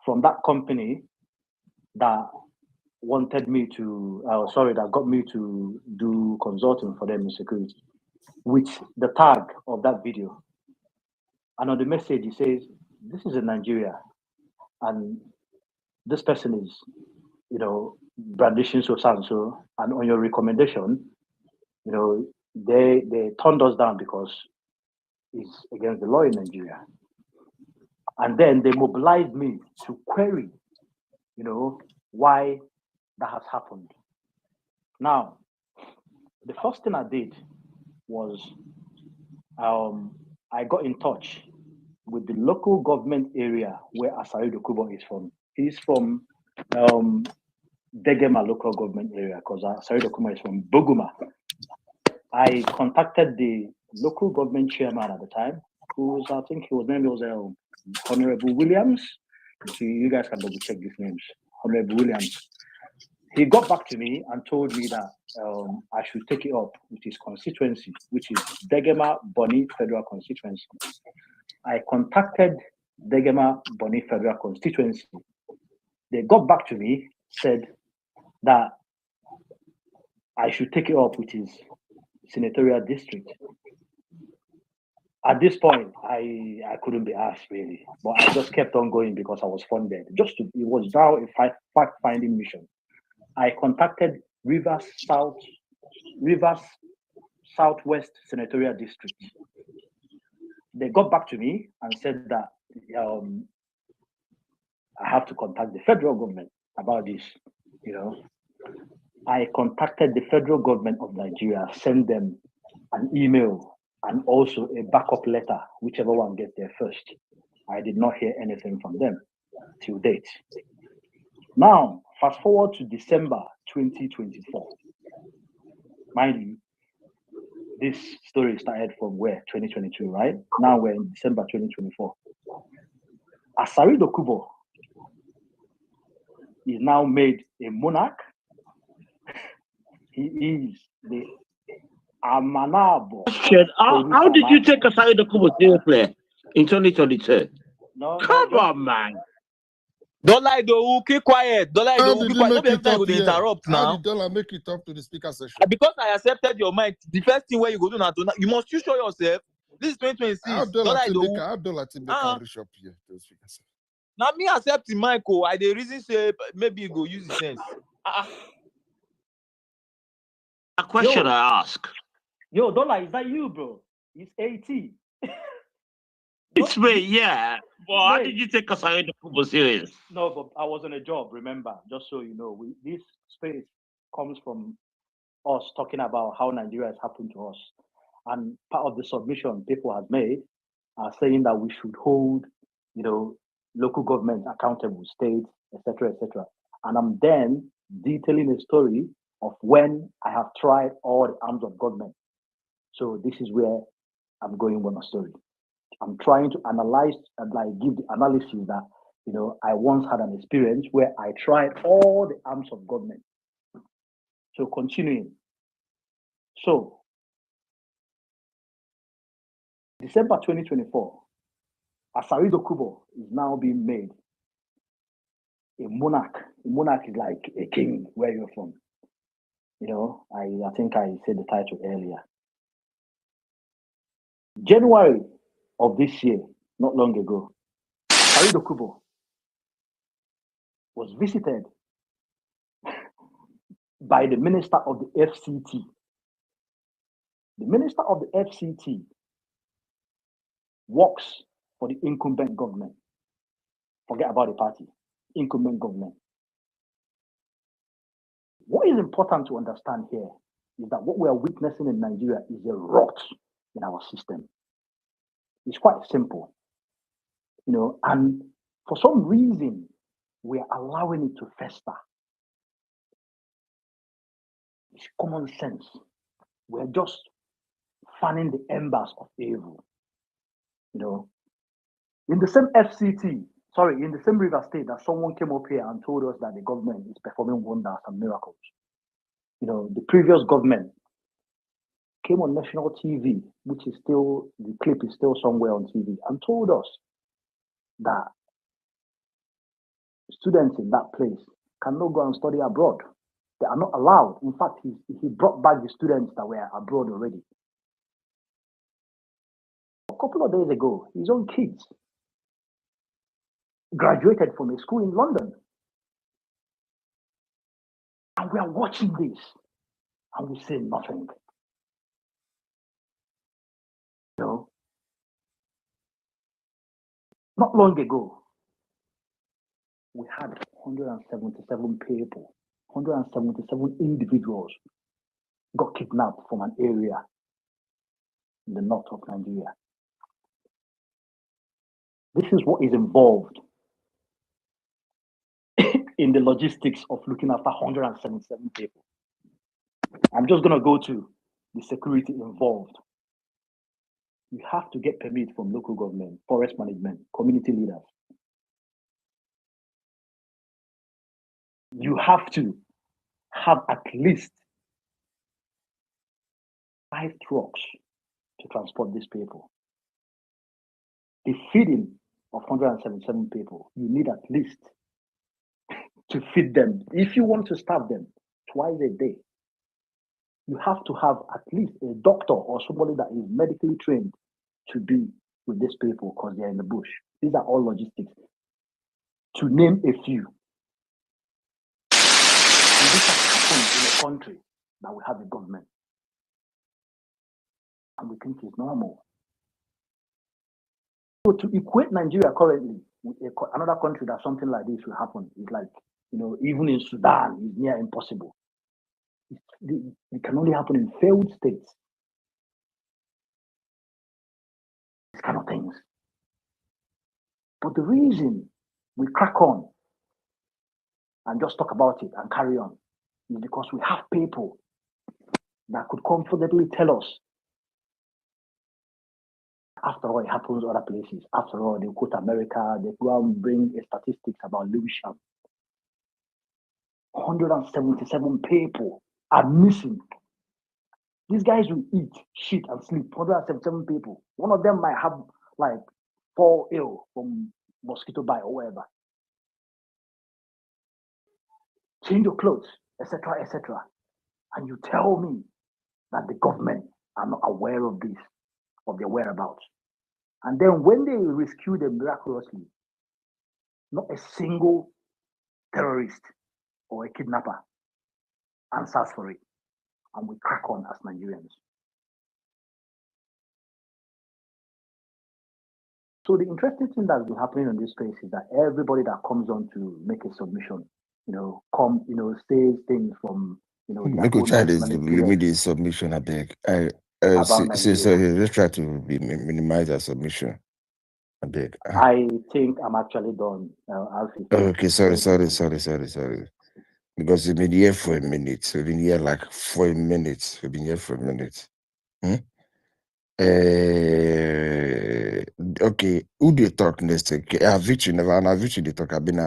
from that company that wanted me to, that got me to do consulting for them in security, with the tag of that video. And on the message, it says, this is in Nigeria, and this person is, brandishing so and so, and on your recommendation, they turned us down because it's against the law in Nigeria. And then they mobilized me to query, why that has happened. Now, the first thing I did was I got in touch with the local government area where Asari Dokubo is from. He's from Degema local government area, because Asari Dokubo is from Boguma. I contacted the local government chairman at the time, who was, I think his name was Honorable Williams. You guys can double check these names. Honorable Williams. He got back to me and told me that I should take it up with his constituency, which is Degema Boni Federal Constituency. I contacted Degema Boni Federal Constituency. They got back to me, said that I should take it up with his senatorial district. At this point, I couldn't be asked really, but I just kept on going because I was funded. It was now a fact-finding mission. I contacted Rivers Southwest Senatorial District. They got back to me and said that I have to contact the federal government about this. I contacted the federal government of Nigeria, sent them an email and also a backup letter, whichever one gets there first. I did not hear anything from them till date. Now, fast forward to December 2024. Mind you, this story started from where? 2022, right? Now we're in December 2024. Asari Dokubo is now made a monarch. He is the Amanabo. How did you take Asari Dokubo seriously in 2022? No, Come on, man. Don't lie, though. Keep quiet. Don't lie, How though. did Keep you quiet. make Don't be it every time up you go dey here? interrupt How now. did Dollar make it up to the speaker session? Because I accepted your mind, the first thing where you go do now, you must show yourself. This is 2026. How Don't Dollar lie, team though. how Dollar team they can reach up here to the speaker session? Now me accept the mic. I dey reason say maybe you go use the sense. A question Yo. I ask. Yo, Dollar, is that you, bro? It's 80. It's me, yeah. Well, how Wait. did you take Asari Dokubo serious? No, but I was on a job, remember, just so you know. This space comes from us talking about how Nigeria has happened to us. And part of the submission people have made are saying that we should hold, local governments accountable, states, etc., etc. And I'm then detailing a story of when I have tried all the arms of government. So this is where I'm going with my story. I'm trying to analyze and give the analysis that I once had an experience where I tried all the arms of government. So continuing. So December 2024, Asari Dokubo is now being made a monarch. A monarch is like a king where you're from. I think I said the title earlier. January of this year, not long ago, Asari Dokubo was visited by the minister of the FCT. The minister of the FCT works for the incumbent government. Forget about the party, incumbent government. What is important to understand here is that what we are witnessing in Nigeria is a rot in our system. It's quite simple, and for some reason, we are allowing it to fester. It's common sense. We're just fanning the embers of evil. In the same in the same River State that someone came up here and told us that the government is performing wonders and miracles. The previous government came on national TV, which is still, the clip is still somewhere on TV, and told us that students in that place cannot go and study abroad. They are not allowed. In fact, he brought back the students that were abroad already. A couple of days ago, his own kids graduated from a school in London. And we are watching this and we say nothing. Not long ago, we had 177 people, 177 individuals got kidnapped from an area in the north of Nigeria. This is what is involved in the logistics of looking after 177 people. I'm just going to go to the security involved. You have to get permit from local government, forest management, community leaders. You have to have at least 5 trucks to transport these people. The feeding of 177 people, you need at least to feed them. If you want to starve them twice a day, you have to have at least a doctor or somebody that is medically trained to be with these people because they're in the bush. These are all logistics. To name a few. And this has happened in a country that we have a government. And we think it's normal. So to equate Nigeria currently with another country that something like this will happen is like, even in Sudan, it's near impossible. It can only happen in failed states. These kind of things. But the reason we crack on and just talk about it and carry on is because we have people that could comfortably tell us, after all, it happens other places. After all, they quote America, they go and bring statistics about Lewisham. 177 people are missing. These guys will eat, shit, and sleep. 177 people. One of them might have fall ill from mosquito bite or whatever. Change your clothes, etc., etc. And you tell me that the government are not aware of this, of their whereabouts. And then when they rescue them miraculously, not a single terrorist or a kidnapper answers for it. And we crack on as Nigerians. So the interesting thing that's been happening in this space is that everybody that comes on to make a submission, says things from, Make a try to limit the submission, I beg. about Nigeria. Let's try to minimize our submission. I beg. I think I'm actually done. Alfie. Okay, sorry. Because we've been here for a minute. We've been here like for a minute. We've been here for a minute. Okay, who they talk next? Okay, Avicii never, and Avicii they talk. I've been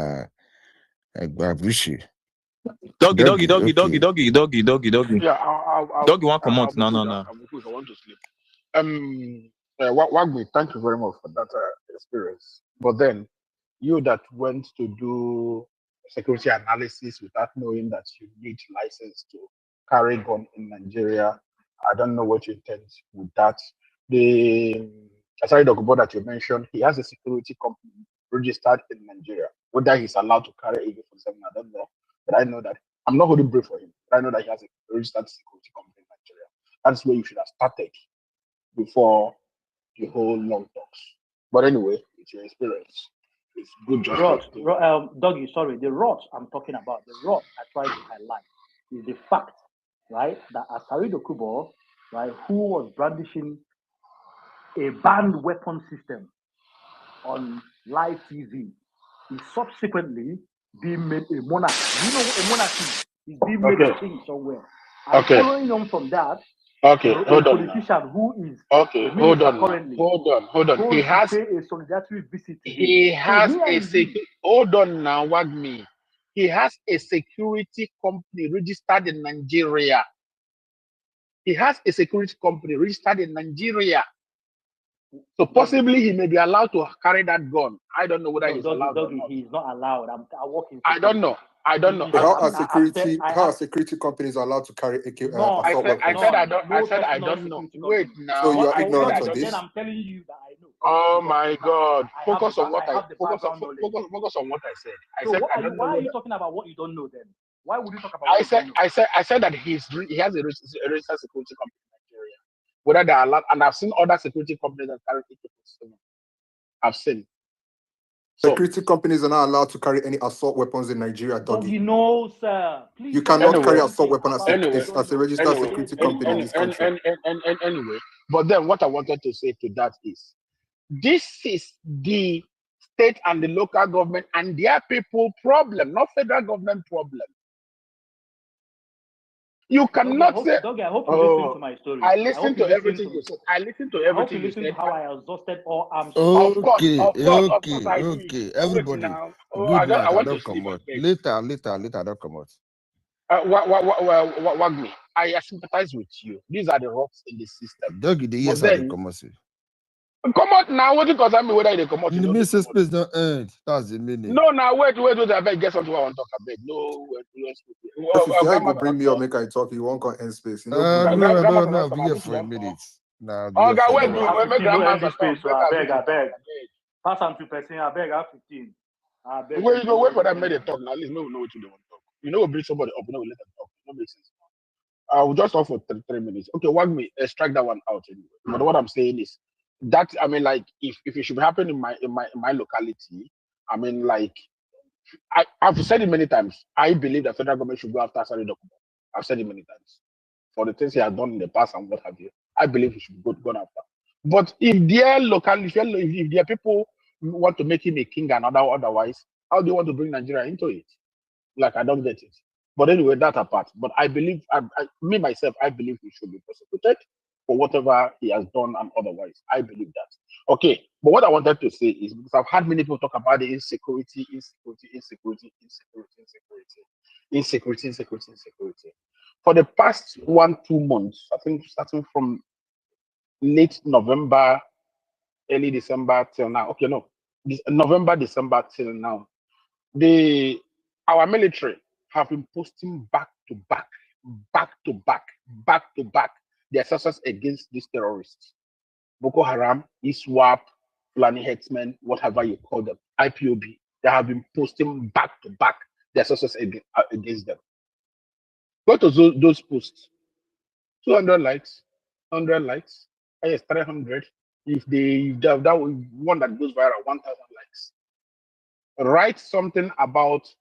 Avicii. Doggy. Okay. Doggy, one come out. No. I want to sleep. Wagmi, thank you very much for that experience. But then, you that went to do security analysis without knowing that you need license to carry gun in Nigeria, I don't know what you intend with that. The Asari Dokubo that you mentioned, he has a security company registered in Nigeria. Whether he's allowed to carry AK-47, I don't know. But I know that I'm not holding brief for him. But I know that he has a registered security company in Nigeria. That's where you should have started before the whole long talks. But anyway, it's your experience. It's good just Doggy, sorry, the rot I'm talking about, the rot I try to highlight is the fact, right, that Asari Dokubo, right, who was brandishing a banned weapon system on live TV, is subsequently being made a monarch. You know what a monarch is? He's being made a king somewhere. And following on from that, hold on. Politician who is Hold on. He has a solidarity visit. Hold on now, Wagmi. He has a security company registered in Nigeria. So possibly he may be allowed to carry that gun. I don't know whether he's allowed or not. He's not allowed. I'm working. I don't know. How are security companies allowed to carry AK? I said I don't know. Wait now. So you are ignorant on this? Then I'm telling you that I know. Oh my God! Focus on what I said. Why are you talking about what you don't know then? Why would you talk about? I said that he has a registered security company in Nigeria. Whether they are allowed, and I've seen other security companies that carry AK-47. I've seen. Security companies are not allowed to carry any assault weapons in Nigeria, Doggy. No, sir. Please, you cannot carry assault weapon as a registered security company in this country. Anyway, but then what I wanted to say to that is, this is the state and the local government and their people problem, not federal government problem. You cannot say. Doggy, I hope you listen to my story. I listened to everything you said. I listened to everything you said. To how I exhausted all arms. Okay. Everybody. Now. I don't come out. Later, I don't come out. Wagmi, I sympathize with you. These are the rocks in the system. Doggy, the years are come out. Come out now. What because I mean whether they come out? The message space don't end. That's the meaning. No, now wait. I beg get something I want to talk about. No, if you go bring me or make I talk, you won't go end space. You know, no, be here for a minute. Now, wait, space. I beg. Pass on to person. I beg. I have 15. Wait, wait for that. Make them talk now. At least no know what you want to talk. You know, bring somebody up. No, let them talk. No makes sense. I will just talk for 3 minutes. Okay, Wagmi, strike that one out anyway. But what I'm saying is that like if it should happen in my locality, like I've said it many times. I believe the federal government should go after Asari Dokubo. I've said it many times. For the things he has done in the past and what have you, I believe he should go after. But if their locality, if their people want to make him a king and otherwise, how do you want to bring Nigeria into it? Like I don't get it. But anyway, that apart. But I believe, I myself, I believe he should be prosecuted for whatever he has done and otherwise. I believe that. Okay, but what I wanted to say is because I've had many people talk about the insecurity. For the past 1-2 months, I think starting from late November, early December till now. Okay, no, November, December till now. Our military have been posting back to back their success against these terrorists. Boko Haram, ISWAP, Fulani Herdsmen, whatever you call them, IPOB, they have been posting back to back their success against them. Go to those posts. 200 likes, 100 likes, yes, 300. If that one that goes viral, 1,000 likes. Write something about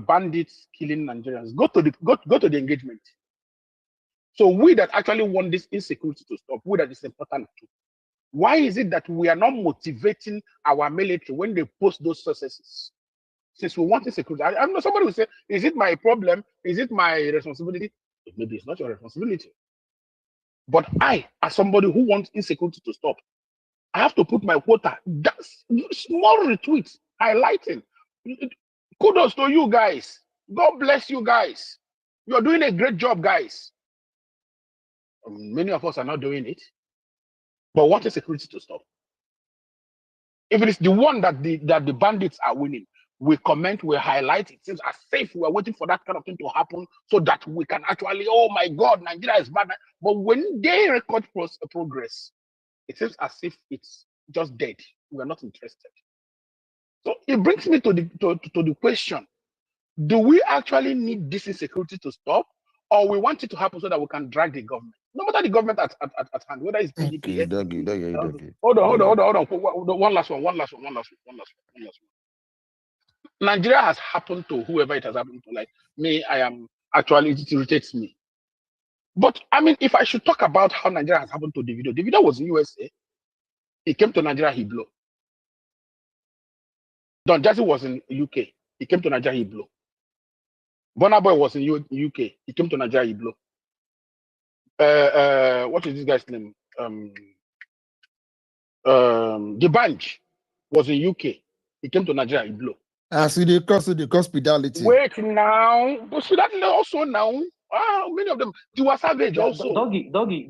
bandits killing Nigerians. Go to the engagement. So we that actually want this insecurity to stop, we that is important too. Why is it that we are not motivating our military when they post those successes? Since we want security, I know somebody will say, is it my problem? Is it my responsibility? Maybe it's not your responsibility. But I, as somebody who wants insecurity to stop, I have to put my quota. That's small retweets, highlighting. Kudos to you guys. God bless you guys. You're doing a great job, guys. Many of us are not doing it. But what is security to stop? If it is the one that the bandits are winning, we comment, we highlight. It seems as if we are waiting for that kind of thing to happen so that we can actually, oh my God, Nigeria is bad. But when they record progress, it seems as if it's just dead. We are not interested. So it brings me to the question: do we actually need this insecurity to stop, or we want it to happen so that we can drag the government? No matter the government at hand, whether it's PDP, Okay, Doggy. Hold on. One last one. Nigeria has happened to whoever it has happened to. Like me, it irritates me. But I mean, if I should talk about how Nigeria has happened to Davido was in USA. He came to Nigeria, he blew. Don Jazzy was in UK. He came to Nigeria, he blew. Burna Boy was in UK. He came to Nigeria, he blew. What is this guy's name? Gibanj was in UK. He came to Nigeria, he blew. So the hospitality. Wait now. Hospitality also now. Many of them. Tiwa Savage also. Doggy, Wait.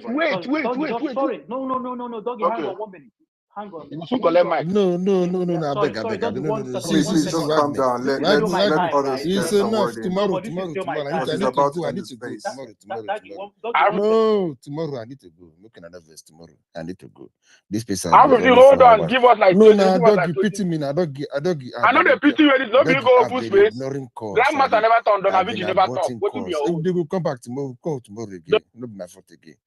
sorry. Sorry. No, Doggy, Okay. hang on 1 minute. Hang on. You must collect mic. No, Sorry, I beg. Doggy, No. Please just calm down. Let others It's get a enough. word in. Tomorrow. Because it's about to I end need the to go. space. Tomorrow. No, tomorrow I need to go. Look another verse tomorrow. I need to go. This place. Hold on. Give us like no, 20. no, Doggy, pity me. I don't get. I know the pity where it's not going to go open space. Ignoring calls. Grandmaster never talk. Donavici never talk. What if they will come back tomorrow? Call tomorrow again. Not my fault again.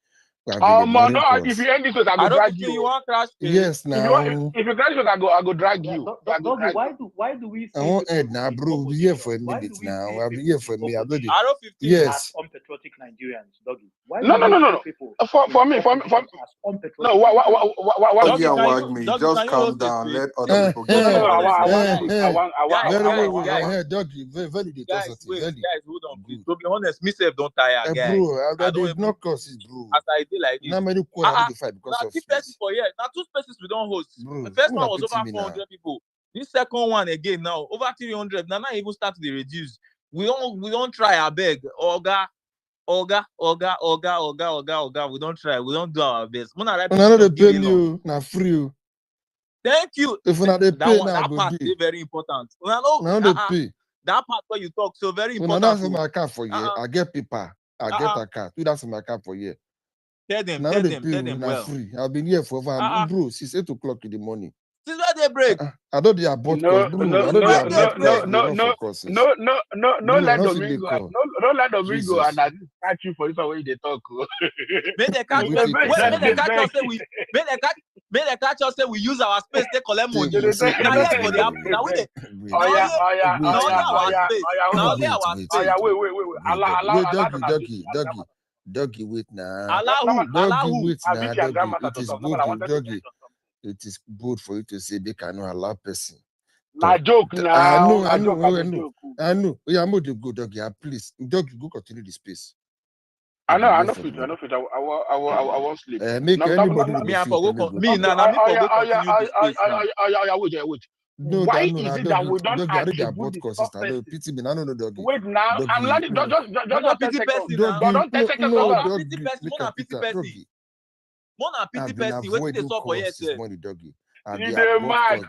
No, if you end this way, I go drag you. You want crash? Yes, now. If you crash it, I go drag you. Doggy, why do we? I won't end now, bro. We're here for a minute now. I'll be here for me. I don't. Arrow 15. Yes. Unpatriotic Nigerians, Doggy. Why No. For me. No, what? Doggy and Wagme, just calm down. Let other people get Doggy, validate guys, hold on. Please. To be honest, myself don't tire, guys. Bro, I don't not causes, bro. As I did like this. Now many quarter to fight because of space. For here. Now 2 spaces we don't host. Bro, the first one was over 400 people. This second one again now over 300. Now not even start to reduce. We don't try our beg. Oga. We don't try. We don't do our best. They pay you now free. Thank you. If they pay now, that part is very important. Now they pay. That part where you talk so very important. That's my car for you. I get paper. I get a car. That's my car for you. Tell them well. Free. I've been here for over bro, since 8 o'clock in the morning. This is where they break. I don't have bought No, let Domingo and I catch you for this way they talk. May they catch us say we use our space to collect money. Now Doggy, wait now. Allahu. Doggy. It is good for you to say they cannot allow person. My joke now. I know. Yeah, I'm going to go, Doggy. Please, Doggy, go continue the space. I know. I won't sleep. Make anybody me for go. Me now. Wait. No, why is it that we don't attribute the pity me. No, Doggy. Wait now. Doggy, I'm not just pity person. Don't 10 seconds. Pity person. More than pity person. What they saw for yourself? Doggy. You the man.